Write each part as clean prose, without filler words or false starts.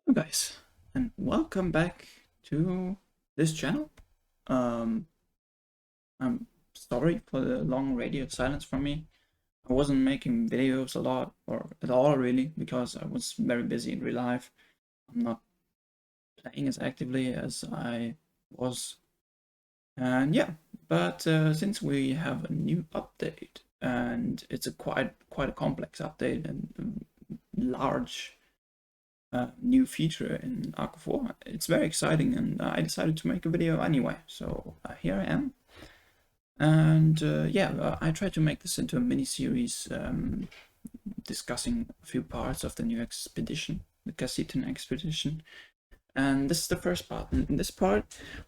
Hello guys, and welcome back to this channel. Um, I'm sorry for the long radio silence from me. I wasn't making videos a lot or at all really because I was very busy in real life. I'm not playing as actively as I was. And yeah, but since we have a new update and it's a quite a complex update and large new feature in Ark of War. It's very exciting, and I decided to make a video anyway. So here I am, and I tried to make this into a mini series discussing a few parts of the new expedition, the Cassitan Expedition. And this is the first part. And in this part,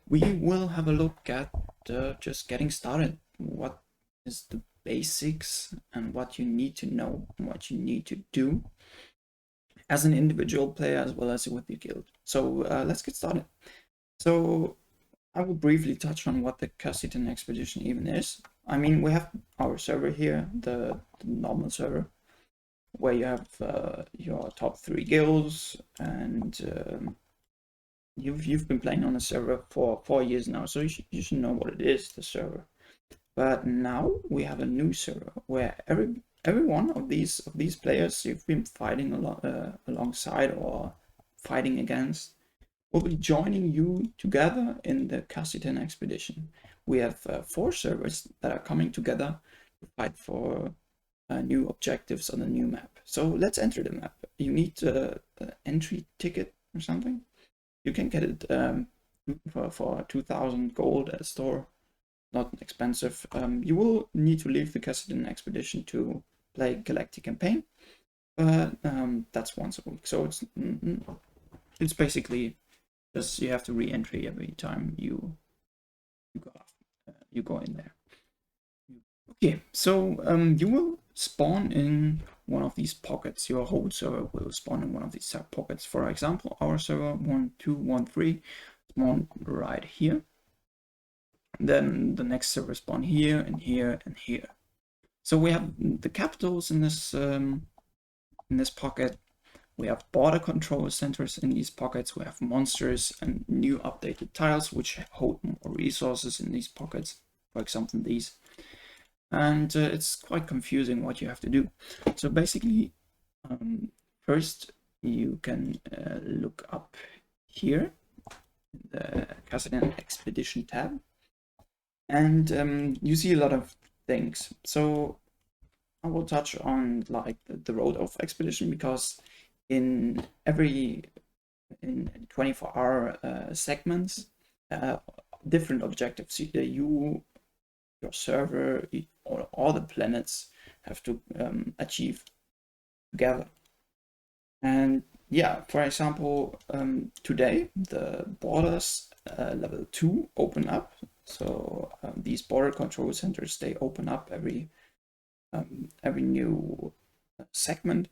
we will have a look at just getting started. What is the basics and what you need to know, and what you need to do as an individual player as well as with your guild. So let's get started. So I will briefly touch on what the Cassitan Expedition even is. I mean, we have our server here, the normal server, where you have your top 3 guilds, and you've been playing on the server for 4 years now, so you should know what it is, the server. But now we have a new server where every one of these players you've been fighting alongside or fighting against will be joining you together in the Cassitan Expedition. We have 4 servers that are coming together to fight for new objectives on the new map. So let's enter the map. You need an entry ticket or something. You can get it for 2,000 gold at a store. Not expensive. You will need to leave the Cassitan Expedition to play Galactic Campaign, but that's once a week. So it's basically just you have to re-entry every time you go in there. Okay, so you will spawn in one of these pockets. Your whole server will spawn in one of these pockets. For example, our server 1213 spawn right here. Then the next server spawn here and here and here. So we have the capitals in this pocket. We have border control centers in these pockets. We have monsters and new updated tiles which hold more resources in these pockets. For example, these. And it's quite confusing what you have to do. So basically, first you can look up here in the Cassitan Expedition tab. And you see a lot of things. So I will touch on like the road of expedition, because in 24-hour segments, different objectives your server or all the planets have to achieve together. And yeah, for example, today the borders level 2 open up. So these border control centers, they open up every new segment,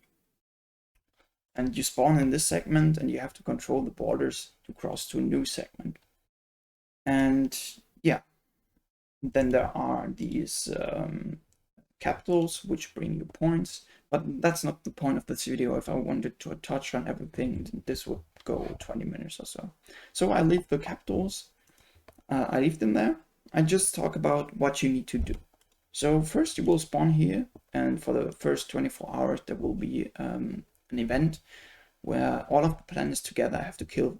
and you spawn in this segment and you have to control the borders to cross to a new segment. And yeah, then there are these capitals which bring you points, but that's not the point of this video. If I wanted to touch on everything, this would go 20 minutes or so. So I leave the capitals. I leave them there. I just talk about what you need to do. So first you will spawn here, and for the first 24 hours there will be an event where all of the planets together have to kill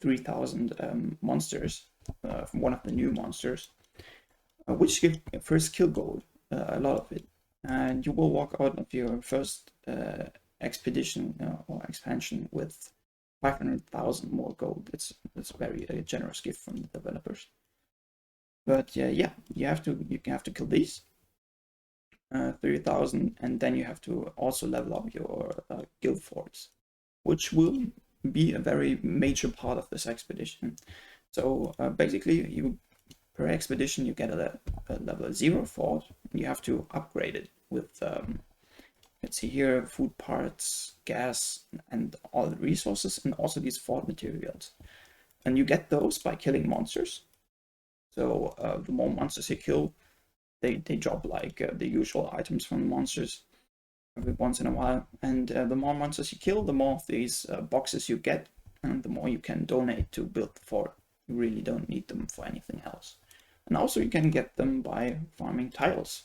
3,000 monsters, from one of the new monsters, which give first kill gold, a lot of it. And you will walk out of your first expedition or expansion with 500,000 more gold. It's very generous gift from the developers. But yeah, you have to kill these 3,000, and then you have to also level up your guild forts, which will be a very major part of this expedition. So basically, per expedition you get a level 0 fort, and you have to upgrade it with let's see here, food parts, gas, and all the resources, and also these fort materials. And you get those by killing monsters. So the more monsters you kill, they drop like the usual items from the monsters every once in a while. And the more monsters you kill, the more of these boxes you get and the more you can donate to build the fort. You really don't need them for anything else. And also you can get them by farming tiles.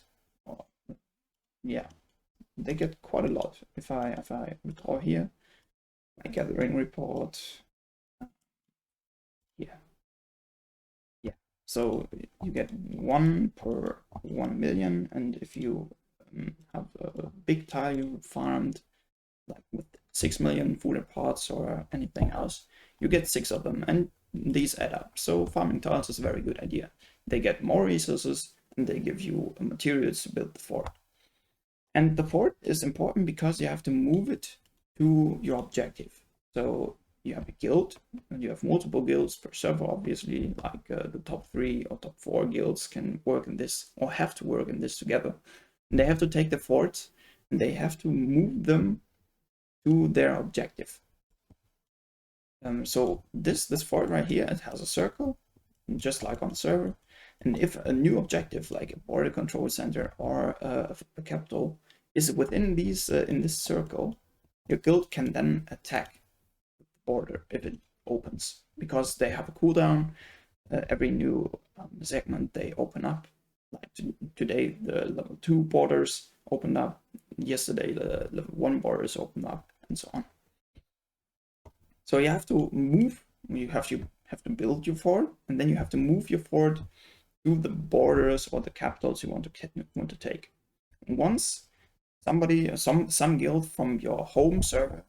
Yeah, they get quite a lot. If I recall here, my gathering report. Yeah. So you get 1 per 1 million, and if you have a big tile you farmed, like with 6 million food pots or anything else, you get 6 of them, and these add up. So farming tiles is a very good idea. They get more resources, and they give you materials to build the fort. And the fort is important because you have to move it to your objective. So you have a guild, and you have multiple guilds per server, obviously, like the top 3 or top 4 guilds can work in this, or have to work in this together. And they have to take the forts, and they have to move them to their objective. So this fort right here, it has a circle, just like on the server. And if a new objective, like a border control center or a capital, is within these in this circle, your guild can then attack border if it opens, because they have a cooldown. Every new segment they open up, like today the level 2 borders opened up, yesterday the level 1 borders opened up, and so on. So you have to move, you have to build your fort, and then you have to move your fort to the borders or the capitals you want to take. And once somebody, some guild from your home server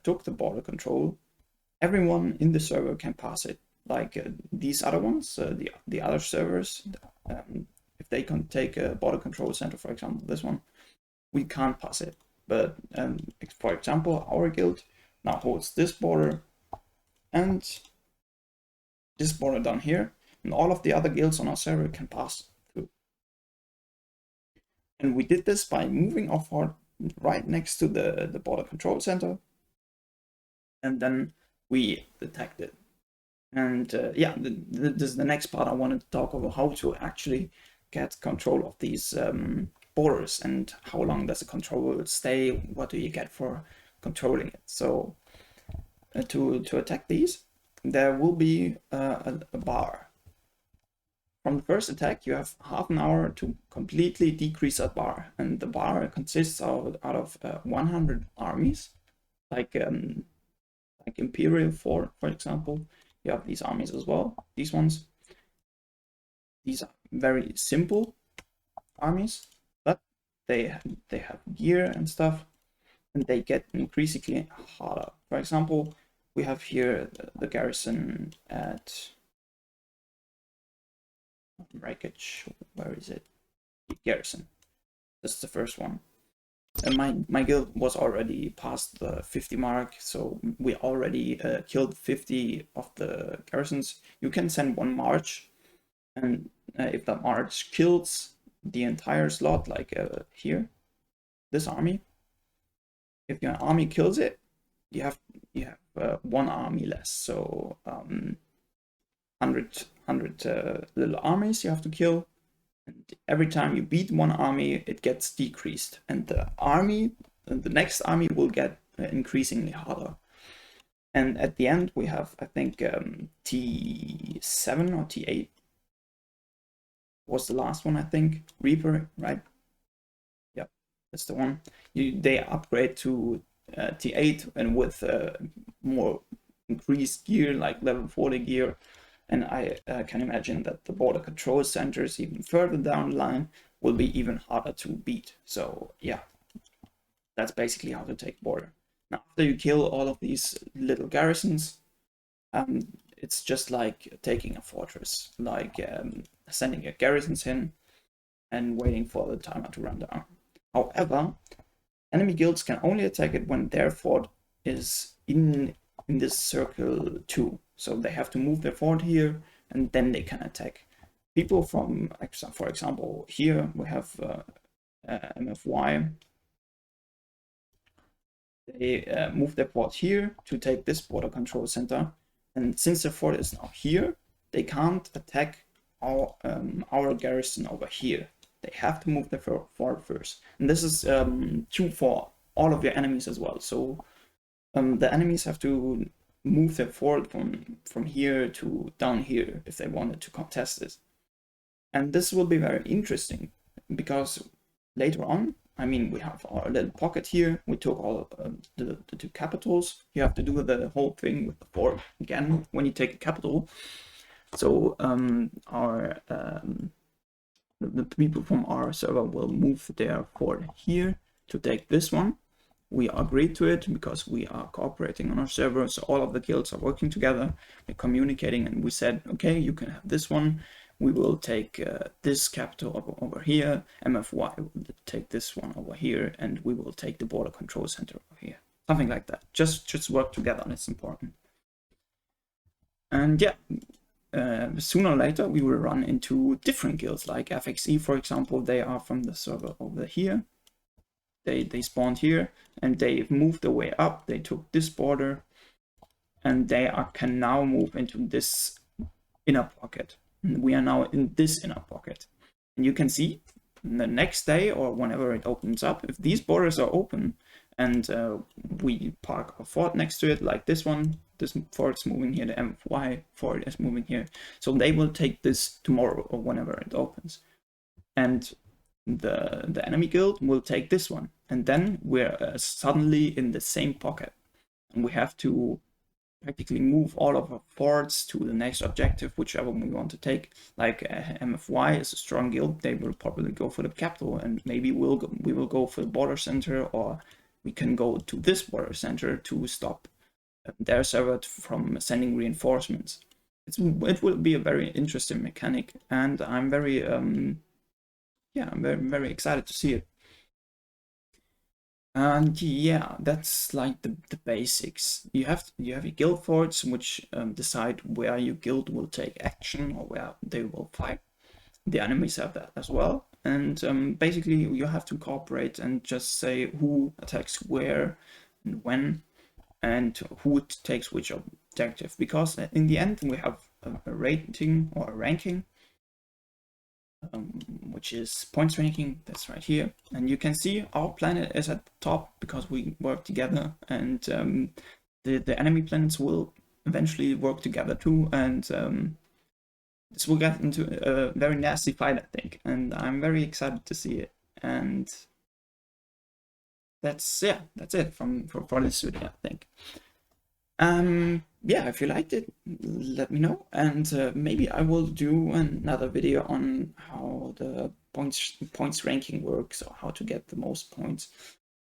took the border control, everyone in the server can pass it. Like these other ones, the other servers, if they can take a border control center, for example, this one, we can't pass it. But for example, our guild now holds this border and this border down here, and all of the other guilds on our server can pass through. And we did this by moving our fort right next to the border control center, and then we attacked it. And yeah, this is the next part I wanted to talk about, how to actually get control of these borders and how long does the control stay, what do you get for controlling it. So to attack these, there will be a bar. From the first attack, you have half an hour to completely decrease that bar, and the bar consists out of 100 armies, like Imperial Fort, for example. You have these armies as well. These ones, these are very simple armies, but they have gear and stuff, and they get increasingly harder. For example, we have here the garrison at wreckage. Where is it? Garrison. This is the first one. And my guild was already past the 50 mark, so we already killed 50 of the garrisons. You can send one march, and if that march kills the entire slot, like here, this army, if your army kills it, you have one army less. So 100 little armies you have to kill. And every time you beat one army, it gets decreased, and the next army will get increasingly harder. And at the end, we have, I think, T7 or T8 was the last one, I think. Reaper, right? Yep, that's the one. They upgrade to T8, and with more increased gear, like level 40 gear. And I can imagine that the border control centers even further down the line will be even harder to beat. So yeah, that's basically how to take border. Now, after you kill all of these little garrisons, it's just like taking a fortress, like sending your garrisons in and waiting for the timer to run down. However, enemy guilds can only attack it when their fort is in this circle too. So they have to move their fort here, and then they can attack. People from, for example, here we have MFY. They move their fort here to take this border control center, and since the fort is now here, they can't attack our garrison over here. They have to move their fort first, and this is true for all of your enemies as well. So the enemies have to move their fort from here to down here if they wanted to contest it. And this will be very interesting because later on, I mean, we have our little pocket here. We took all the two capitals. You have to do the whole thing with the fort again when you take a capital. So the people from our server will move their fort here to take this one. We agreed to it because we are cooperating on our server, so all of the guilds are working together, we're communicating, and we said, okay, you can have this one, we will take this capital over here, MFY will take this one over here, and we will take the border control center over here. Something like that. Just work together, and it's important. And yeah, sooner or later we will run into different guilds, like FXE, for example. They are from the server over here. They spawned here, and they moved their way up. They took this border, and they can now move into this inner pocket. And we are now in this inner pocket. And you can see the next day or whenever it opens up, if these borders are open and we park a fort next to it, like this one, this fort's moving here, the MFY fort is moving here. So they will take this tomorrow or whenever it opens. And the enemy guild will take this one, and then we're suddenly in the same pocket, and we have to practically move all of our forts to the next objective, whichever we want to take. Like MFY is a strong guild, they will probably go for the capital, and maybe we will go for the border center, or we can go to this border center to stop their server from sending reinforcements. It will be a very interesting mechanic, and I'm very yeah, I'm very excited to see it. And yeah, that's like the basics. You have your guild forts, which decide where your guild will take action or where they will fight. The enemies have that as well. And basically you have to cooperate and just say who attacks where and when, and who takes which objective. Because in the end we have a rating or a ranking, which is points ranking. That's right here, and you can see our planet is at the top because we work together, and the enemy planets will eventually work together too, and this will get into a very nasty fight, I think, and I'm very excited to see it. And that's it for this video, I think. Yeah, if you liked it, let me know, and maybe I will do another video on how the points ranking works, or how to get the most points.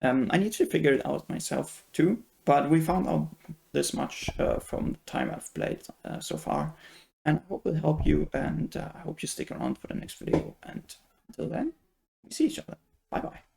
I need to figure it out myself too, but we found out this much from the time I've played so far, and I hope it'll help you, and I hope you stick around for the next video, and until then, we see each other. Bye bye.